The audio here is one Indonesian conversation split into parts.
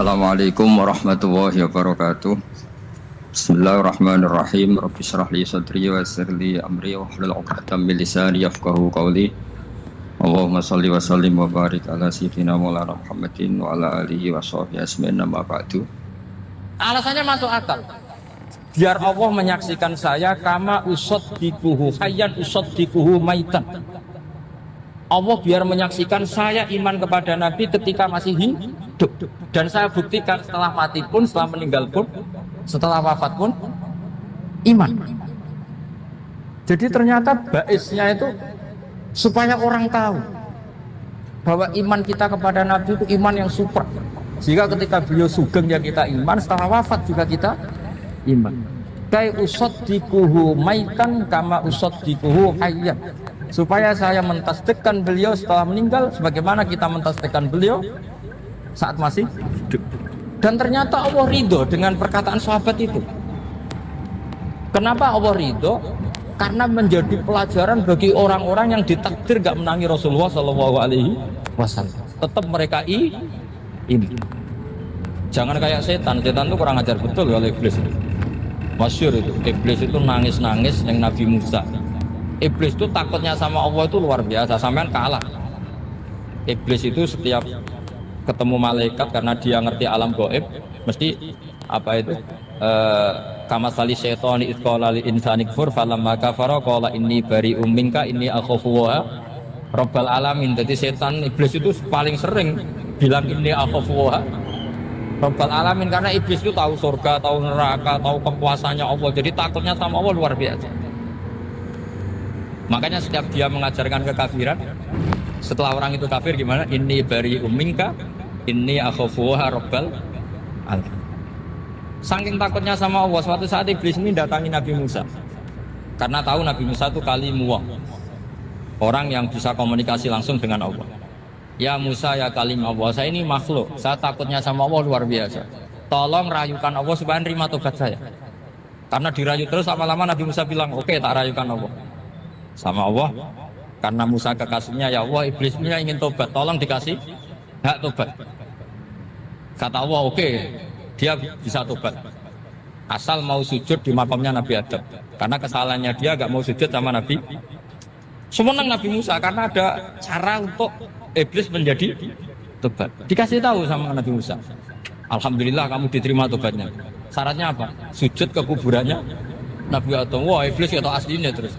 Assalamualaikum warahmatullahi wabarakatuh. Bismillahirrahmanirrahim. Rabbi shrah li sadri wa yassir li amri wahlul 'uqdatam min lisani yafqahu qawli. Allahumma shalli wa sallim wa barik ala sayyidina Maulana Muhammadin wa ala alihi wa sahbihi ajmain amma ba'du. Alasannya masuk akal. Biar Allah menyaksikan saya kama usaddiquhu hayyan usaddiquhu maitan. Allah biar menyaksikan saya iman kepada Nabi ketika masih hidup, dan saya buktikan setelah mati pun, setelah meninggal pun, setelah wafat pun iman. Jadi ternyata baisnya itu supaya orang tahu bahwa iman kita kepada Nabi itu iman yang super. Jika ketika beliau sugeng ya kita iman, setelah wafat juga kita iman. Kai usaddiquhu maitan kama usaddiquhu hayyan. Supaya saya mentasdikkan beliau setelah meninggal sebagaimana kita mentasdikkan beliau saat masih hidup. Dan ternyata Allah ridho dengan perkataan sahabat itu. Kenapa Allah ridho? Karena menjadi pelajaran bagi orang-orang yang ditakdir gak menangi Rasulullah SAW. Tetap mereka ini. Jangan kayak setan itu kurang ajar betul oleh iblis. Masyhur itu, iblis itu nangis-nangis yang Nabi Musa. Iblis itu takutnya sama Allah itu luar biasa, sampean kalah. Iblis itu setiap ketemu malaikat karena dia ngerti alam gaib, mesti apa itu? Kamasali syaitani idz qala lil insani kfur falamma kafara qala inni bari'um minka inni akhafu wa rabbal alamin. Jadi setan iblis itu paling sering bilang inni akhafu wa rabbal alamin, karena iblis itu tahu surga, tahu neraka, tahu kekuasaannya Allah. Jadi takutnya sama Allah luar biasa. Makanya setiap dia mengajarkan kekafiran, setelah orang itu kafir gimana? Inni bari'um minka inni akhafu wa rabbal alamin. Saking takutnya sama Allah, suatu saat iblis ini datangi Nabi Musa. Karena tahu Nabi Musa itu kalimullah, orang yang bisa komunikasi langsung dengan Allah. Ya Musa ya kalim Allah, saya ini makhluk, saya takutnya sama Allah luar biasa. Tolong rayukan Allah supaya nerima tobat saya. Karena dirayu terus lama-lama Nabi Musa bilang, oke, tak rayukan Allah. Sama Allah, karena Musa kekasihnya, ya Allah, iblisnya ingin tobat, tolong dikasih hak tobat. Kata Allah, oke, dia bisa tobat asal mau sujud di makamnya Nabi Adam. Karena kesalahannya dia gak mau sujud sama Nabi. Semenang Nabi Musa karena ada cara untuk iblis menjadi tobat. Dikasih tahu sama Nabi Musa, alhamdulillah kamu diterima tobatnya. Syaratnya apa? Sujud ke kuburannya Nabi Adam. Wah, iblis ya tahu aslinya terus.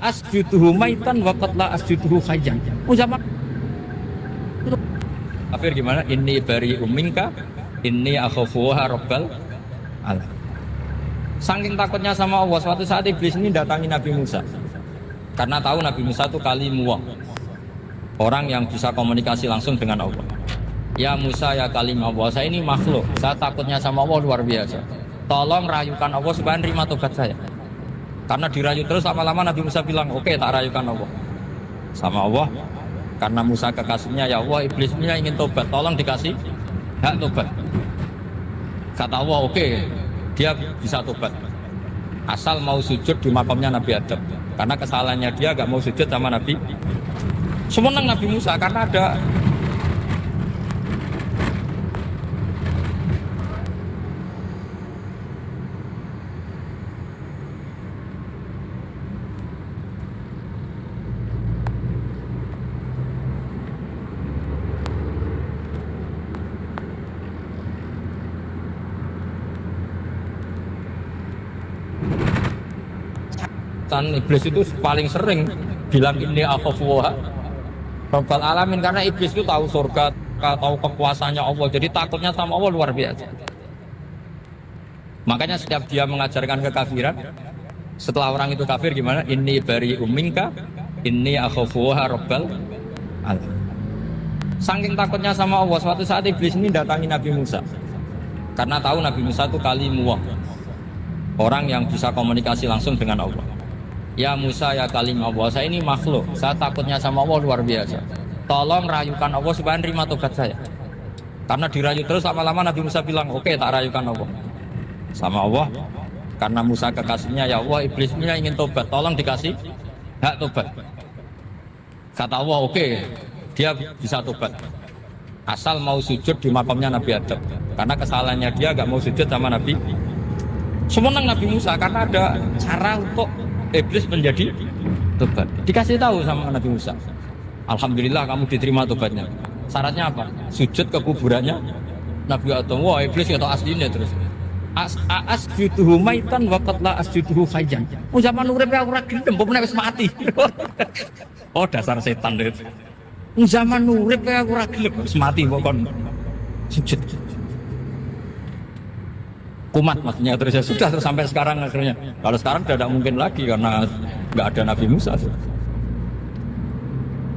Asjuduhu maitan wa qad la asjuduhu hayyan. Ucapan kafir gimana? Inni bari'um minka inni akhafu wa rabbal alamin. Saking takutnya sama Allah, suatu saat iblis ini datangi Nabi Musa. Karena tahu Nabi Musa itu kalimullah, orang yang bisa komunikasi langsung dengan Allah. Ya Musa ya kalim Allah, saya ini makhluk, saya takutnya sama Allah luar biasa. Tolong rayukan Allah supaya nerima tobat saya. Karena dirayu terus lama-lama Nabi Musa bilang, oke, tak rayukan Allah. Sama Allah, karena Musa kekasihnya, ya Allah, iblisnya ingin tobat, tolong dikasih hak tobat. Kata Allah, oke, dia bisa tobat asal mau sujud di makamnya Nabi Adam. Karena kesalahannya dia gak mau sujud sama Nabi. Semenang Nabi Musa karena ada iblis itu paling sering bilang ini akhafu wa rabbal alamin, karena iblis itu tahu surga, tahu kekuasaannya Allah. Jadi takutnya sama Allah luar biasa. Makanya setiap dia mengajarkan kekafiran, setelah orang itu kafir gimana? Inni bari'um minka inni akhafu wa rabbal alamin. Saking takutnya sama Allah, suatu saat iblis ini datangi Nabi Musa. Karena tahu Nabi Musa itu kalimullah, orang yang bisa komunikasi langsung dengan Allah. Ya Musa ya kalim Allah, saya ini makhluk, saya takutnya sama Allah luar biasa. Tolong rayukan Allah supaya nerima tobat saya. Karena dirayu terus lama-lama Nabi Musa bilang, oke, tak rayukan Allah. Sama Allah, karena Musa kekasihnya, ya Allah, iblisnya ingin tobat, tolong dikasih hak tobat. Kata Allah, oke, dia bisa tobat asal mau sujud di makamnya Nabi Adam. Karena kesalahannya dia gak mau sujud sama Nabi. Semenang Nabi Musa karena ada cara untuk iblis menjadi tobat. Dikasih tahu sama Nabi Musa, alhamdulillah kamu diterima tobatnya. Syaratnya apa? Sujud ke kuburannya Nabi Adam. Wah, iblis kata aslinya terus. Asjuduhu maitan wa qatla asjuduhu hayyan. Oh zaman urip aku ora gelem, mbok nek wis mati. Oh dasar setan itu. Zaman urip aku ora gelem, wis mati mbok kon sujud. Kumat maksudnya terus ya sudah terus sampai sekarang akhirnya. Kalau sekarang tidak mungkin lagi karena nggak ada Nabi Musa.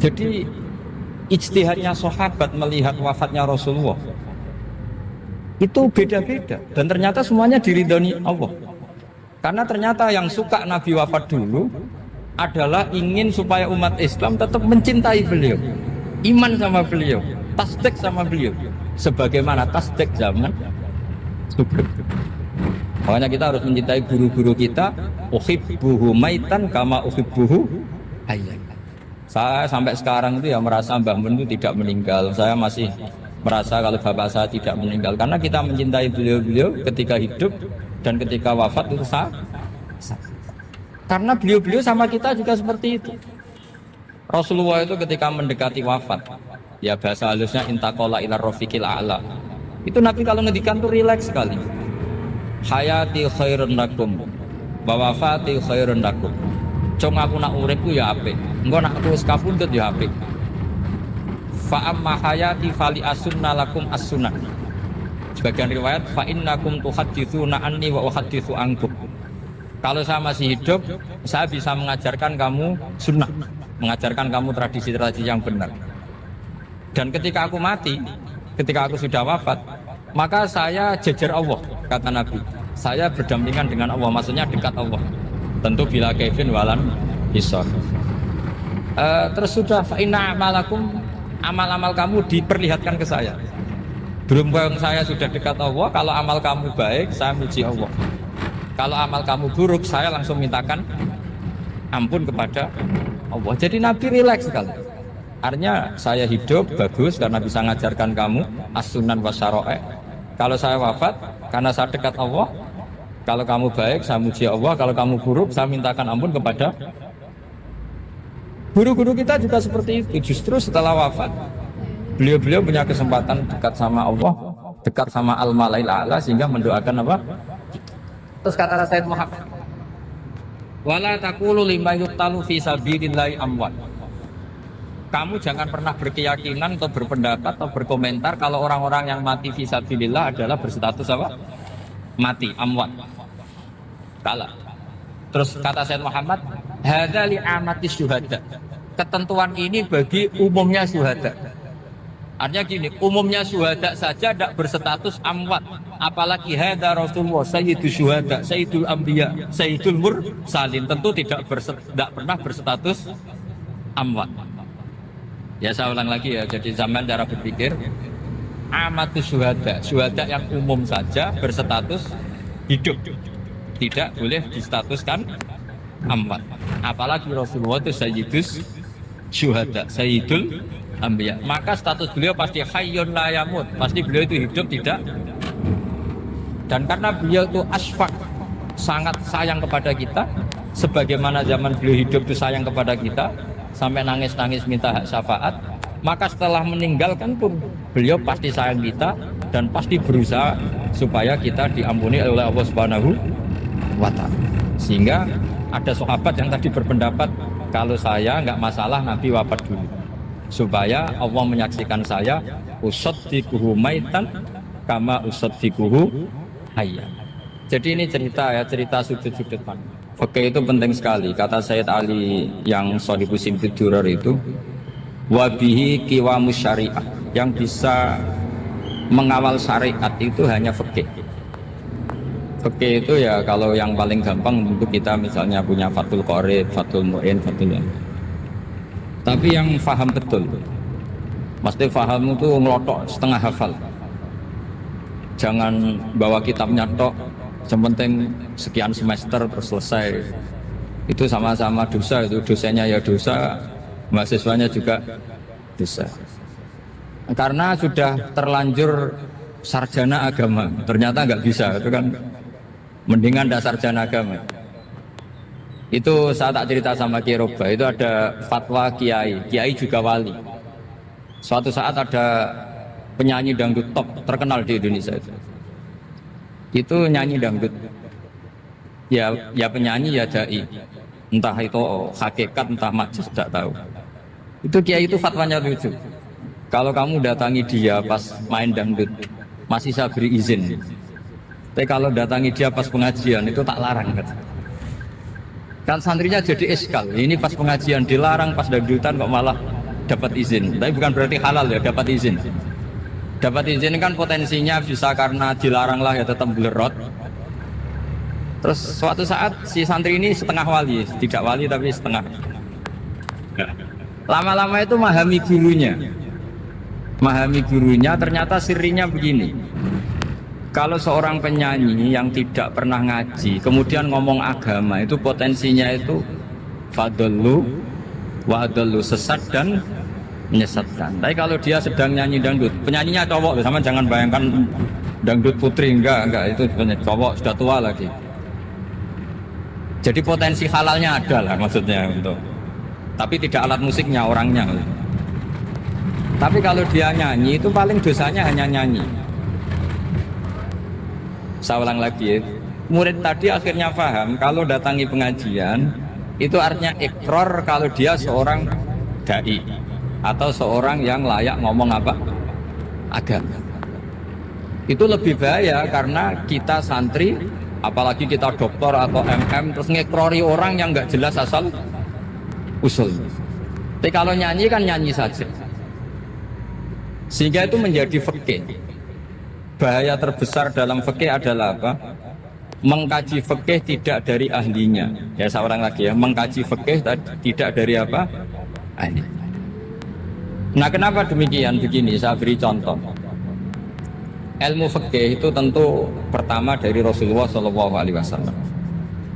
Jadi ijtihadnya sahabat melihat wafatnya Rasulullah itu beda-beda dan ternyata semuanya diridhoni Allah. Karena ternyata yang suka Nabi wafat dulu adalah ingin supaya umat Islam tetap mencintai beliau, iman sama beliau, tasdik sama beliau, sebagaimana tasdik zaman Zubair. Makanya kita harus mencintai guru-guru kita. Uhibbuhu maitan kama uhibbuhu hayyan. Saya sampai sekarang itu ya merasa Mbah Mun itu tidak meninggal. Saya masih merasa kalau bapak saya tidak meninggal karena kita mencintai beliau-beliau ketika hidup dan ketika wafat itu karena beliau-beliau sama kita juga seperti itu. Rasulullah itu ketika mendekati wafat, ya bahasa halusnya intaqala ila rafiqil a'la. Itu Nabi kalau ngedikan tuh rileks sekali. Hayati khairun lakum wa wafati khairun lakum. Cung aku nak uripku ya apik, engko nak aku wis kapundhut ya apik. Fa amma hayati fali asunna lakum as-sunnah. Sebagian riwayat fa innakum tuhadditsuna anni wa uhadditsu ankum. Kalau saya masih hidup, saya bisa mengajarkan kamu sunnah, mengajarkan kamu tradisi-tradisi yang benar. Dan ketika aku mati, ketika aku sudah wafat, maka saya jejer Allah, kata Nabi. Saya berdampingan dengan Allah, maksudnya dekat Allah. Tentu bila kevin walan hisab. Terus sudah fa inna amalakum, amal-amal kamu diperlihatkan ke saya. Berhubung saya sudah dekat Allah, kalau amal kamu baik, saya muji Allah. Kalau amal kamu buruk, saya langsung mintakan ampun kepada Allah. Jadi Nabi rileks sekali. Artinya saya hidup bagus karena bisa mengajarkan kamu as-sunan wa syara'i. Kalau saya wafat karena saya dekat Allah. Kalau kamu baik, saya muji Allah. Kalau kamu buruk, saya mintakan ampun kepada. Guru-guru kita juga seperti itu. Justru setelah wafat, beliau-beliau punya kesempatan dekat sama Allah, dekat sama Al-Malail A'la, sehingga mendoakan apa? Terus kata Sayyid Muhammad, wala taqulu lima yuqtalu fi sabilillahi amwat. Kamu jangan pernah berkeyakinan atau berpendapat atau berkomentar kalau orang-orang yang mati fi sabilillah adalah berstatus apa? Mati, amwat. Kalah. Terus kata Sayyid Muhammad, hadza li amati syuhada. Ketentuan ini bagi umumnya syuhada. Artinya gini, umumnya syuhada saja tidak berstatus amwat, apalagi hadza Rasulullah sayyidul syuhada, sayyidul anbiya, sayyidul mursalin, tentu tidak pernah berstatus amwat. Ya saya ulang lagi ya, jadi zaman cara berpikir amatus syuhada, syuhada yang umum saja berstatus hidup, tidak boleh distatuskan amwat. Apalagi Rasulullah itu sayyidus syuhada, sayyidul anbiya, maka status beliau pasti hayyun la yamut, pasti beliau itu hidup tidak. Dan karena beliau itu asfaq, sangat sayang kepada kita, sebagaimana zaman beliau hidup itu sayang kepada kita sampai nangis-nangis minta hak syafaat, maka setelah meninggalkan pun beliau pasti sayang kita dan pasti berusaha supaya kita diampuni oleh Allah Subhanahu wa ta'ala. Sehingga ada sahabat yang tadi berpendapat kalau saya nggak masalah Nabi wafat dulu, supaya Allah menyaksikan saya usaddiquhu maitan kama usaddiquhu hayyan. Jadi ini cerita ya, cerita sudut-sudut pandang. Oke, itu penting sekali. Kata Sayyid Ali yang Shahibus Simtud Durar itu, wabihi qiwamus syariah, yang bisa mengawal syariat itu hanya fikih. Fikih itu ya kalau yang paling gampang untuk kita misalnya punya Fathul Qorib, Fathul Mu'in, Fathul. Tapi yang faham betul, mesti faham itu ngelotok setengah hafal. Jangan bawa kitabnya tok, sementing sekian semester terus selesai. Itu sama-sama dosa, itu dosanya ya dosa, mahasiswanya juga dosa. karena sudah terlanjur sarjana agama, ternyata nggak bisa, itu kan mendingan ndak sarjana agama. Itu saya tak cerita sama Kiai Roba, itu ada fatwa kiai juga wali. Suatu saat ada penyanyi dangdut top terkenal di Indonesia itu nyanyi dangdut, ya penyanyi ya dai, entah itu hakikat entah majus tidak tahu. Itu kiai itu fatwanya lucu. Kalau kamu datangi dia pas main dangdut, masih saya beri izin. Tapi kalau datangi dia pas pengajian, itu tak larang. Kan santrinya jadi eskal. Ini pas pengajian dilarang, pas dangdutan kok malah dapat izin. Tapi bukan berarti halal ya, dapat izin. Dapat izin kan potensinya bisa karena dilarang lah ya tetap belerot. Terus suatu saat si santri ini setengah wali, tidak wali tapi setengah. Lama-lama itu memahami gurunya, ternyata sirinya begini. Kalau seorang penyanyi yang tidak pernah ngaji kemudian ngomong agama, itu potensinya itu fadallu wa adallu, sesat dan menyesatkan. Tapi kalau dia sedang nyanyi dangdut, penyanyinya cowok, sama jangan bayangkan dangdut putri, enggak, itu cowok sudah tua lagi. Jadi potensi halalnya ada lah maksudnya untuk, tapi tidak alat musiknya, orangnya. Tapi kalau dia nyanyi itu paling dosanya hanya nyanyi. Saya ulang lagi ya. Murid tadi akhirnya paham kalau datangi pengajian itu artinya ikrar kalau dia seorang dai atau seorang yang layak ngomong apa? Agama. Itu lebih bahaya karena kita santri, apalagi kita doktor atau MM, terus ngekrori orang yang nggak jelas asal usul. Tapi kalau nyanyi kan nyanyi saja. Sehingga itu menjadi fikih. Bahaya terbesar dalam fikih adalah apa? Mengkaji fikih tidak dari ahlinya. Ya seorang lagi ya, mengkaji fikih tidak dari apa? Ahli. Nah, kenapa demikian? Begini, saya beri contoh. Ilmu fikih itu tentu pertama dari Rasulullah SAW.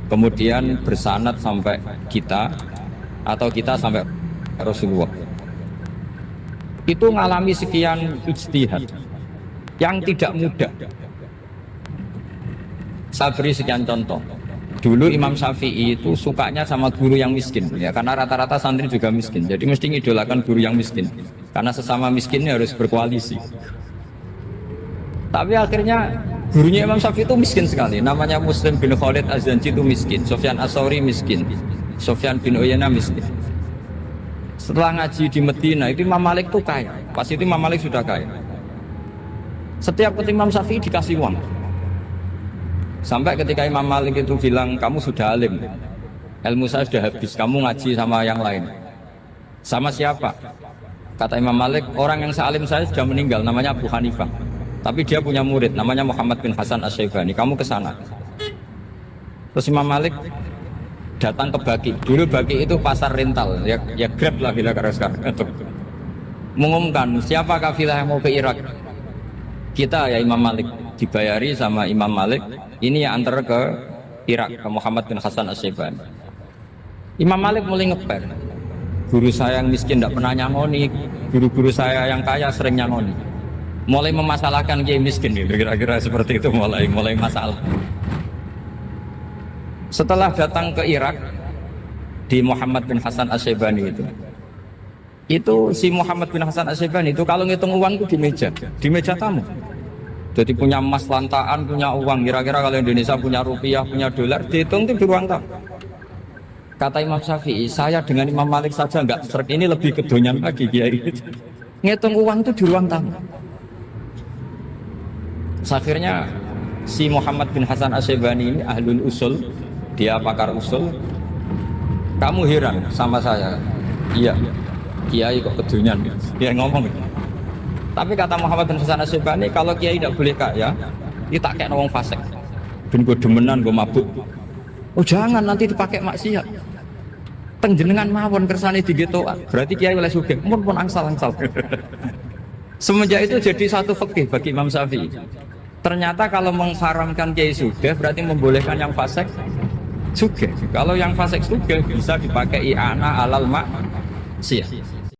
Kemudian bersanad sampai kita atau kita sampai Rasulullah. Itu mengalami sekian ijtihad yang tidak mudah. Saya beri sekian contoh. Dulu Imam Syafi'i itu sukanya sama guru yang miskin, ya karena rata-rata santri juga miskin. Jadi mesti ngidolakan guru yang miskin, karena sesama miskinnya harus berkoalisi. Tapi akhirnya gurunya Imam Syafi'i itu miskin sekali. Namanya Muslim bin Khalid Az-Zanji itu miskin, Sufyan As-Tsauri miskin, Sufyan bin Uyainah miskin. Setelah ngaji di Medina itu Imam Malik itu kaya. Pas itu Imam Malik sudah kaya. Setiap ketemu Imam Syafi'i dikasih uang. Sampai ketika Imam Malik itu bilang, kamu sudah alim, ilmu saya sudah habis, kamu ngaji sama yang lain. Sama siapa? Kata Imam Malik, orang yang sealim saya sudah meninggal, namanya Abu Hanifah. Tapi dia punya murid, namanya Muhammad bin Hasan Asy-Syaibani, kamu ke sana. Terus Imam Malik datang ke Baki. Dulu Baki itu pasar rental, ya Grab lah kira-kira sekarang. Mengumumkan, siapa kafilah yang mau ke Irak? Kita ya Imam Malik, dibayari sama Imam Malik, ini yang antar ke Irak, ke Muhammad bin Hasan Asy-Syaibani. Imam Malik mulai ngeper, guru saya yang miskin tidak pernah nyangoni, guru-guru saya yang kaya sering nyangoni. Mulai memasalahkan kiai miskin, kira-kira seperti itu, mulai masalah. Setelah datang ke Irak di Muhammad bin Hasan Asy-Syaibani itu si Muhammad bin Hasan Asy-Syaibani itu kalau ngitung uang itu di meja tamu. Jadi punya emas lantaan, punya uang. Kira-kira kalau Indonesia punya rupiah, punya dolar, dihitung itu di ruang tamu. Kata Imam Syafi'i, saya dengan Imam Malik saja enggak serak, ini lebih kedonyan lagi kiai. Ngitung uang itu di ruang tamu. Akhirnya si Muhammad bin Hasan Asy-Syaibani ini ahlul usul, dia pakar usul. Kamu heran sama saya? Iya. Kiai kok kedunyan, dia ngomong gitu. Tapi kata Muhammad bin Hasan Asy-Syaibani, kalau kiai tidak boleh kaya, kita kayak wong fasik. Ben gue demenan, gue mabuk. Oh jangan, nanti dipakai maksiat. Tenjenengan mawon kersane digetokan. Berarti kiai oleh sugih, pun angsal-angsal. Semenjak itu jadi satu fikih bagi Imam Syafi'i. Ternyata kalau mengharamkan kiai sugih berarti membolehkan yang fasik sugih. Kalau yang fasik sugih bisa dipakai i'anah alal maksiyah.